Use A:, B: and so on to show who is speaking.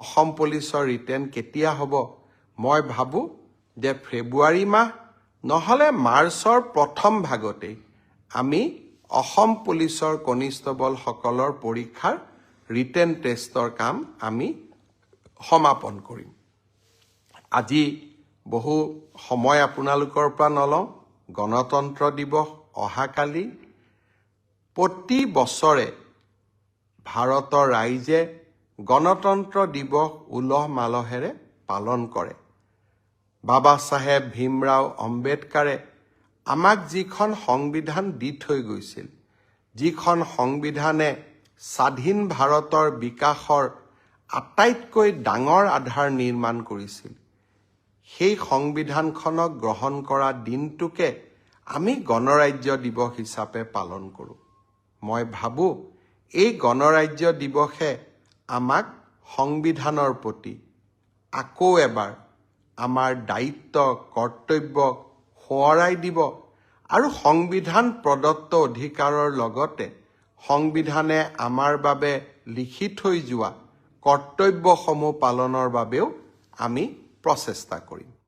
A: অসম পুলিচৰ ৰিটেন কেতিয়া হ'ব? মই ভাবোঁ যে ফেব্ৰুৱাৰী মাহ নহ'লে মাৰ্চৰ প্ৰথম ভাগতেই আমি অসম পুলিচৰ কনিষ্টবলসকলৰ পৰীক্ষাৰ ৰিটেন টেষ্টৰ কাম আমি সমাপন কৰিম। আজি বহু সময় আপোনালোকৰ পৰা নলওঁ। গণতন্ত্ৰ দিৱস অহাকালি। প্ৰতি বছৰে ভাৰতৰ ৰাইজে গণতন্ত্ৰ দিৱস উলহ মালহেৰে পালন কৰে। বাবা চাহেব ভীমৰাও আম্বেদকাৰে আমাক যিখন সংবিধান দি থৈ গৈছিল, যিখন সংবিধানে স্বাধীন ভাৰতৰ বিকাশৰ আটাইতকৈ ডাঙৰ আধাৰ নিৰ্মাণ কৰিছিল, সেই সংবিধানখনক গ্ৰহণ কৰা দিনটোকে আমি গণৰাজ্য দিৱস হিচাপে পালন কৰোঁ। মই ভাবোঁ এই গণৰাজ্য দিৱসে আমাক সংবিধানৰ প্ৰতি আকৌ এবাৰ আমাৰ দায়িত্ব কৰ্তব্যক সোঁৱৰাই দিব আৰু সংবিধান প্ৰদত্ত অধিকাৰৰ লগতে সংবিধানে আমাৰ বাবে লিখি থৈ যোৱা কৰ্তব্যসমূহ পালনৰ বাবেও আমি প্ৰচেষ্টা কৰিম।